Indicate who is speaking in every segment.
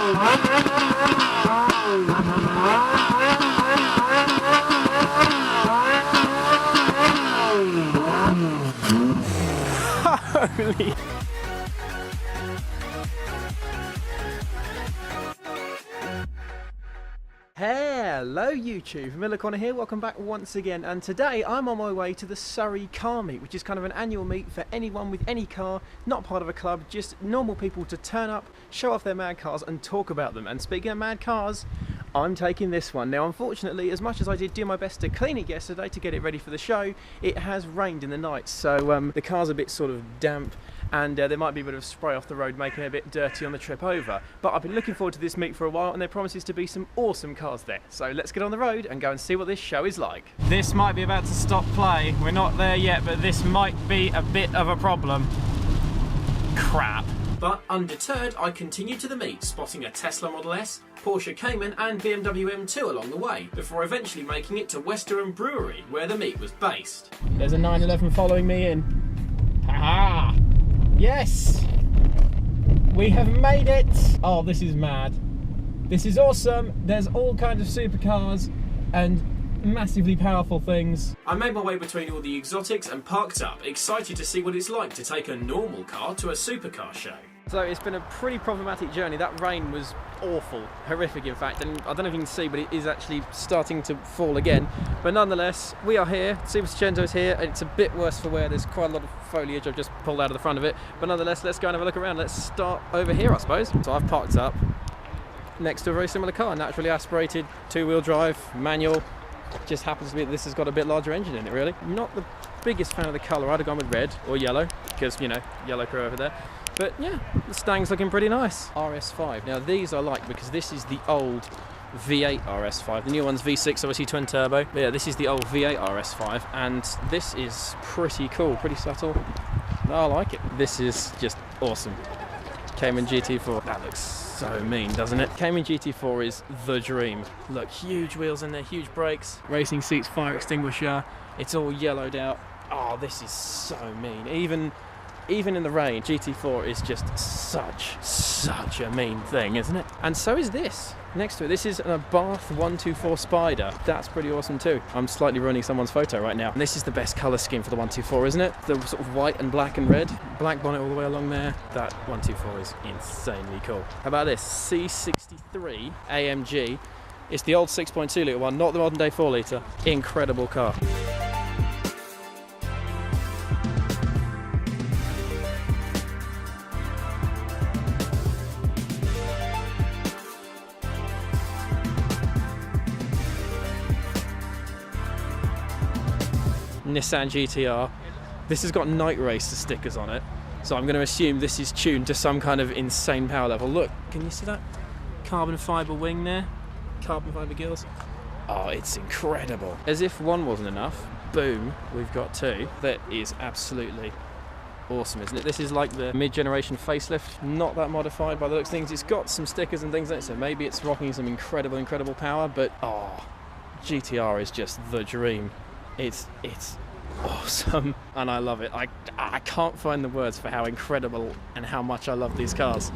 Speaker 1: Holy. Hello YouTube, Miller Connor here, welcome back once again, and today I'm on my way to the Surrey Car Meet, which is kind of an annual meet for anyone with any car, not part of a club, just normal people to turn up, show off their mad cars and talk about them. And speaking of mad cars, I'm taking this one. Now unfortunately, as much as I did do my best to clean it yesterday to get it ready for the show, it has rained in the night, so the car's a bit sort of damp, and there might be a bit of spray off the road making it a bit dirty on the trip over. But I've been looking forward to this meet for a while, and there promises to be some awesome cars there. So let's get on the road and go and see what this show is like. This might be about to stop play. We're not there yet, but this might be a bit of a problem. Crap. But undeterred, I continued to the meet, spotting a Tesla Model S, Porsche Cayman and BMW M2 along the way, before eventually making it to Westerham Brewery, where the meet was based. There's a 911 following me in. Ha! Yes! We have made it! Oh, this is mad. This is awesome. There's all kinds of supercars and massively powerful things. I made my way between all the exotics and parked up, excited to see what it's like to take a normal car to a supercar show. So it's been a pretty problematic journey. That rain was awful, horrific in fact, and I don't know if you can see, but it is actually starting to fall again. But nonetheless, we are here, Fiat Seicento is here, and it's a bit worse for wear. There's quite a lot of foliage I've just pulled out of the front of it. But nonetheless, let's go and have a look around. Let's start over here, I suppose. So I've parked up next to a very similar car, naturally aspirated, two-wheel drive, manual. Just happens to be that this has got a bit larger engine in it, really. I'm not the biggest fan of the colour. I'd have gone with red or yellow, because, you know, yellow crew over there. But yeah, the Stang's looking pretty nice. RS5. Now these I like because this is the old V8 RS5. The new one's V6, obviously twin turbo. But yeah, this is the old V8 RS5, and this is pretty cool, pretty subtle. I like it. This is just awesome. Cayman GT4. That looks so mean, doesn't it? Cayman GT4 is the dream. Look, huge wheels in there, huge brakes, racing seats, fire extinguisher. It's all yellowed out. Oh, this is so mean. Even in the rain, GT4 is just such a mean thing, isn't it? And so is this. Next to it, this is a Bath 124 Spyder. That's pretty awesome too. I'm slightly ruining someone's photo right now. And this is the best colour scheme for the 124, isn't it? The sort of white and black and red. Black bonnet all the way along there. That 124 is insanely cool. How about this? C63 Amg. It's the old 6.2 litre one, not the modern day 4 litre. Incredible car. Nissan GTR. This has got Night Racer stickers on it, so I'm going to assume this is tuned to some kind of insane power level. Look, can you see that carbon fibre wing there? Carbon fibre gills. Oh, it's incredible. As if one wasn't enough, boom, we've got two. That is absolutely awesome, isn't it? This is like the mid-generation facelift, not that modified by the looks of things. It's got some stickers and things like that, so maybe it's rocking some incredible power, but oh, GTR is just the dream. It's awesome, and I love it. I can't find the words for how incredible and how much I love these cars.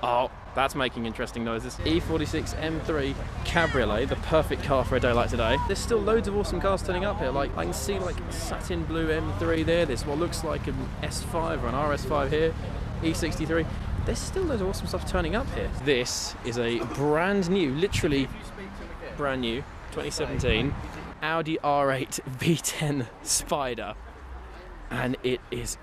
Speaker 1: Oh, that's making interesting noises. E46 M3 Cabriolet, the perfect car for a day like today. There's still loads of awesome cars turning up here. Like I can see like satin blue M3 there. There's what looks like an S5 or an RS5 here. E63. There's still loads of awesome stuff turning up here. This is a brand new, literally brand new, 2017. Howdy R8 V10 Spyder, and it is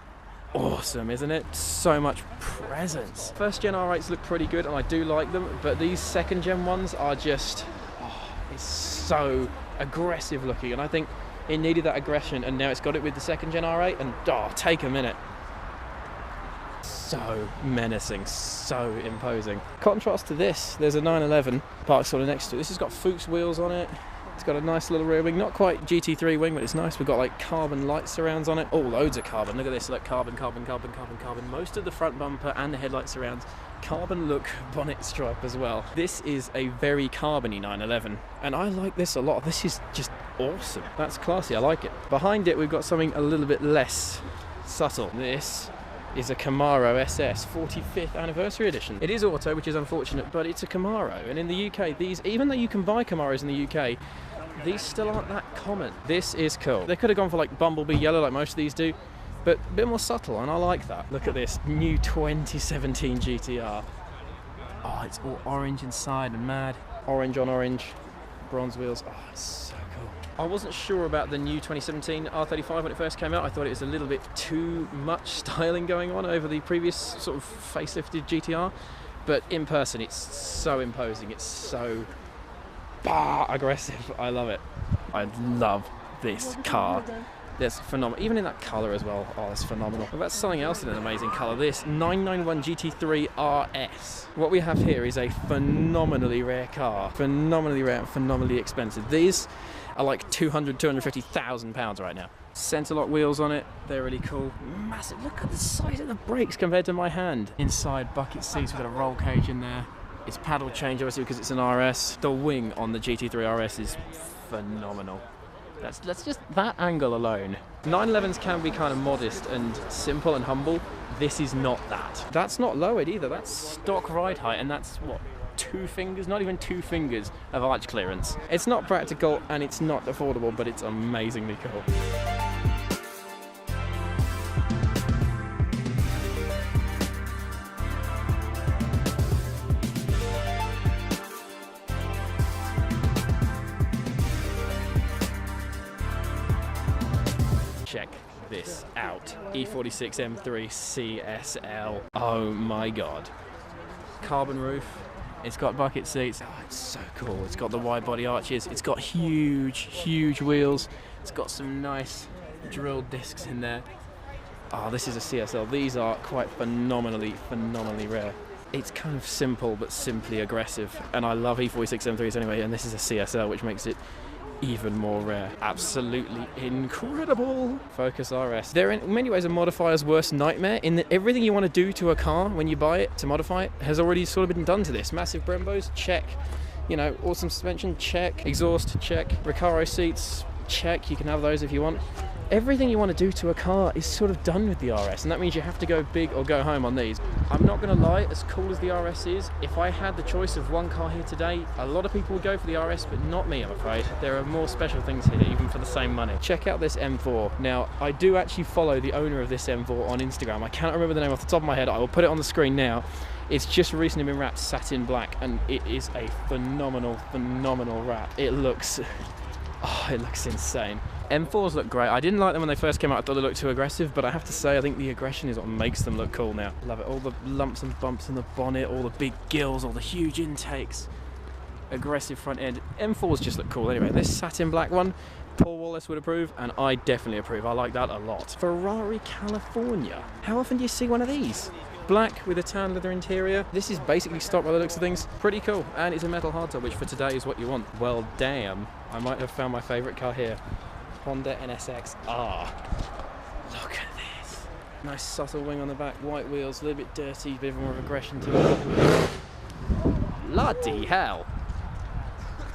Speaker 1: awesome, isn't it? So much presence. First gen R8s look pretty good and I do like them, but these second gen ones are just, oh, it's so aggressive looking, and I think it needed that aggression, and now it's got it with the second gen R8, and oh, take a minute. So menacing, so imposing. Contrast to this, there's a 911 parked sort of next to it. This has got Fuchs wheels on it. It's got a nice little rear wing, not quite GT3 wing, but it's nice. We've got like carbon light surrounds on it. Oh, loads of carbon. Look at this, like carbon. Most of the front bumper and the headlight surrounds. Carbon look bonnet stripe as well. This is a very carbony 911, and I like this a lot. This is just awesome. That's classy, I like it. Behind it, we've got something a little bit less subtle. This is a Camaro SS 45th anniversary edition. It is auto, which is unfortunate, but it's a Camaro. And in the UK, these, even though you can buy Camaros in the UK, these still aren't that common. This is cool. They could have gone for like Bumblebee yellow like most of these do, but a bit more subtle, and I like that. Look at this new 2017 GTR. Oh, it's all orange inside and mad. Orange on orange, bronze wheels. Oh, it's so cool. I wasn't sure about the new 2017 R35 when it first came out. I thought it was a little bit too much styling going on over the previous sort of facelifted GTR. But in person, it's so imposing. It's so aggressive. I love it. I love this car. That's phenomenal. Even in that colour as well. Oh, that's phenomenal. That's something else in an amazing colour. This 991 GT3 RS. What we have here is a phenomenally rare car. Phenomenally rare and phenomenally expensive. These are like 250,000 pounds right now. Centre lock wheels on it. They're really cool. Massive. Look at the size of the brakes compared to my hand. Inside bucket seats. We've got a roll cage in there. It's paddle change obviously because it's an RS. The wing on the GT3 RS is phenomenal. That's just that angle alone. 911s can be kind of modest and simple and humble. This is not that. That's not lowered either. That's stock ride height, and that's what, 2 fingers? Not even 2 fingers of arch clearance. It's not practical and it's not affordable, but it's amazingly cool. Check this out. E46 M3 CSL. Oh my god. Carbon roof. It's got bucket seats. Oh, it's so cool. It's got the wide body arches. It's got huge wheels. It's got some nice drilled discs in there. Oh, this is a CSL. These are quite phenomenally rare. It's kind of simple but simply aggressive, and I love E46 M3s anyway, and this is a CSL, which makes it even more rare. Absolutely incredible. Focus RS. They're in many ways a modifier's worst nightmare, in that everything you want to do to a car when you buy it to modify it has already sort of been done to this. Massive Brembos, check. You know, awesome suspension, check. Exhaust, check. Recaro seats, check. You can have those if you want. Everything you want to do to a car is sort of done with the RS, and that means you have to go big or go home on these. I'm not going to lie, as cool as the RS is, if I had the choice of one car here today, a lot of people would go for the RS, but not me, I'm afraid. There are more special things here, even for the same money. Check out this M4. Now, I do actually follow the owner of this M4 on Instagram. I cannot remember the name off the top of my head. I will put it on the screen now. It's just recently been wrapped satin black, and it is a phenomenal wrap. It looks insane. M4s look great. I didn't like them when they first came out. I thought they looked too aggressive, but I have to say I think the aggression is what makes them look cool now. Love it. All the lumps and bumps in the bonnet, all the big gills, all the huge intakes, aggressive front end. M4s just look cool anyway. This satin black one, Paul Wallace would approve, and I definitely approve. I like that a lot. Ferrari California. How often do you see one of these? Black with a tan leather interior. This is basically stock by the looks of things. Pretty cool. And it's a metal hardtop, which for today is what you want. Well, damn. I might have found my favourite car here. Honda NSX R. Look at this. Nice subtle wing on the back, white wheels, a little bit dirty, a bit more of aggression to it. Bloody hell.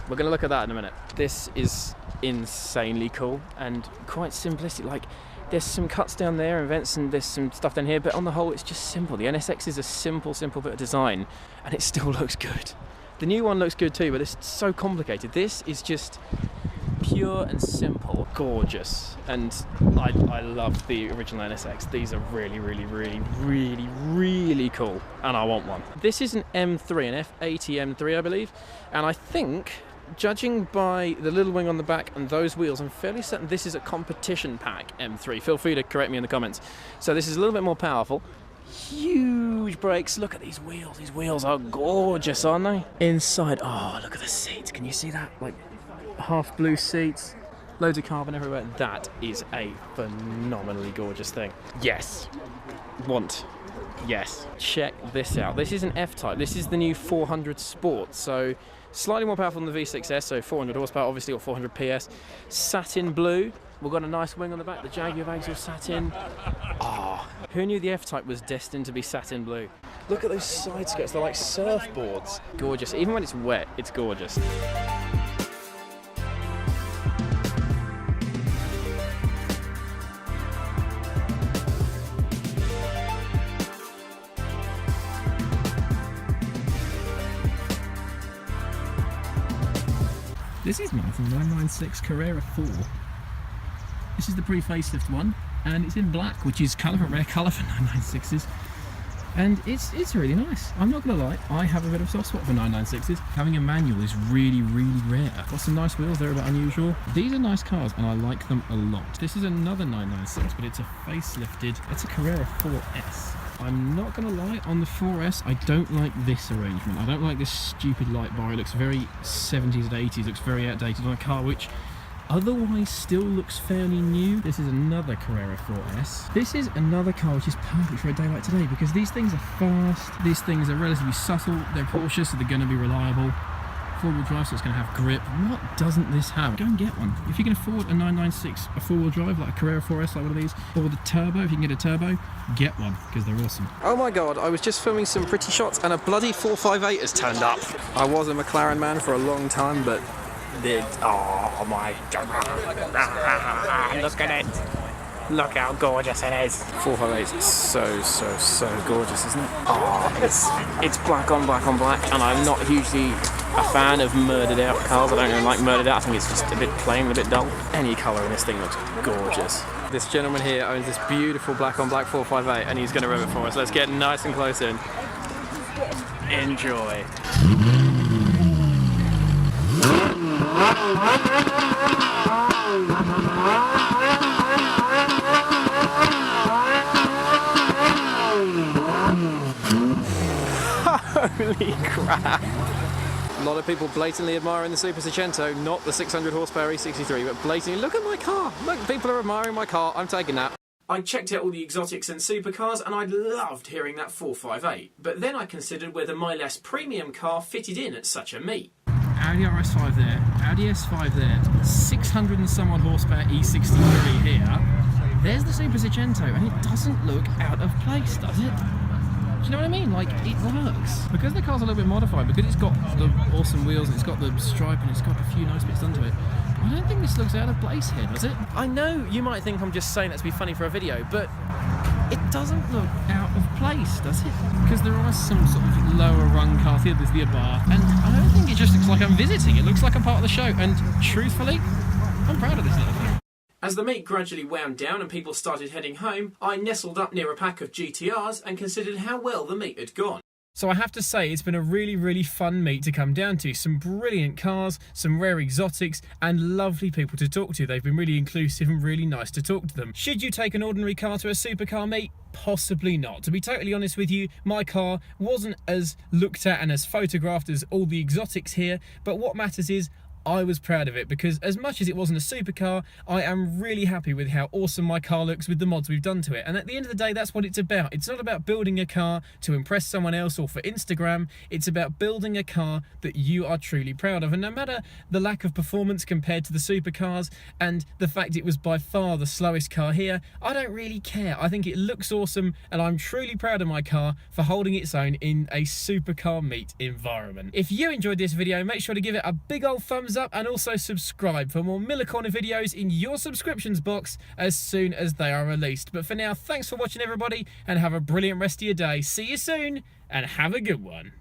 Speaker 1: We're going to look at that in a minute. This is insanely cool and quite simplistic. Like, there's some cuts down there and vents, and there's some stuff down here, but on the whole it's just simple. The NSX is a simple bit of design, and it still looks good. The new one looks good too, but it's so complicated. This is just pure and simple, gorgeous, and I love the original NSX. These are really cool, and I want one. This is an M3, an F80 M3 I believe, and I think, judging by the little wing on the back and those wheels, I'm fairly certain this is a competition pack M3. Feel free to correct me in the comments. So this is a little bit more powerful. Huge brakes. Look at these wheels. These wheels are gorgeous, aren't they? Inside, oh, look at the seats. Can you see that? Like, half blue seats, loads of carbon everywhere. That is a phenomenally gorgeous thing. Yes. Want. Yes. Check this out. This is an F-Type. This is the new 400 Sport. So slightly more powerful than the V6S, so 400 horsepower obviously, or 400 PS. Satin blue. We've got a nice wing on the back. The Jaguar exhaust satin. Ah, oh, who knew the F-Type was destined to be satin blue? Look at those side skirts. They're like surfboards. Gorgeous. Even when it's wet, it's gorgeous. This is mine from 996 Carrera 4. This is the pre-facelift one, and it's in black, which is kind of a rare colour for 996s. And it's really nice. I'm not going to lie, I have a bit of a soft spot for 996s. Having a manual is really, really rare. Got some nice wheels, they're a bit unusual. These are nice cars, and I like them a lot. This is another 996, but it's a facelifted, it's a Carrera 4S. I'm not going to lie, on the 4S, I don't like this arrangement. I don't like this stupid light bar. It looks very 70s and 80s, looks very outdated on a car, which otherwise still looks fairly new. This is another Carrera 4S. This is another car which is perfect for a day like today, because these things are fast, these things are relatively subtle, they're Porsche, so they're going to be reliable. Four-wheel drive, so it's going to have grip. What doesn't this have? Go and get one. If you can afford a 996, a four-wheel drive, like a Carrera 4S, like one of these, or the turbo, if you can get a turbo, get one, because they're awesome. Oh my god, I was just filming some pretty shots, and a bloody 458 has turned up. I was a McLaren man for a long time, but oh my god, look at it, look how gorgeous it is. 458 is so gorgeous, isn't it? Oh, it's black on black on black, and I'm not hugely a fan of murdered out cars. I don't really like murdered out, I think it's just a bit plain, a bit dull. Any colour in this thing looks gorgeous. This gentleman here owns this beautiful black on black 458, and he's going to rev it for us. Let's get nice and close in. Enjoy. Holy crap! A lot of people blatantly admiring the Super Seicento, not the 600 horsepower E63, but blatantly, look at my car! Look, people are admiring my car, I'm taking that. I checked out all the exotics and supercars, and I loved hearing that 458, but then I considered whether my less premium car fitted in at such a meet. Audi RS5 there, Audi S5 there, 600 and some odd horsepower E63 here. There's the Super Seicento, and it doesn't look out of place, does it? Do you know what I mean? Like, it works. Because the car's a little bit modified, because it's got the awesome wheels, and it's got the stripe, and it's got a few nice bits done to it, I don't think this looks out of place here, does it? I know you might think I'm just saying that to be funny for a video, but it doesn't look out of place, does it? Because there are some sort of lower rung cars here, there's the Abarth, and I don't think it just looks like I'm visiting. It looks like I'm part of the show, and truthfully, I'm proud of this little thing. As the meet gradually wound down and people started heading home, I nestled up near a pack of GTRs and considered how well the meet had gone. So I have to say, it's been a really, really fun meet to come down to. Some brilliant cars, some rare exotics, and lovely people to talk to. They've been really inclusive and really nice to talk to them. Should you take an ordinary car to a supercar meet? Possibly not. To be totally honest with you, my car wasn't as looked at and as photographed as all the exotics here, but what matters is I was proud of it, because as much as it wasn't a supercar, I am really happy with how awesome my car looks with the mods we've done to it. And at the end of the day, that's what it's about. It's not about building a car to impress someone else or for Instagram. It's about building a car that you are truly proud of. And no matter the lack of performance compared to the supercars and the fact it was by far the slowest car here, I don't really care. I think it looks awesome, and I'm truly proud of my car for holding its own in a supercar meet environment. If you enjoyed this video, make sure to give it a big old thumbs up, and also subscribe for more Miller Corner videos in your subscriptions box as soon as they are released. But for now, thanks for watching everybody, and have a brilliant rest of your day. See you soon, and have a good one.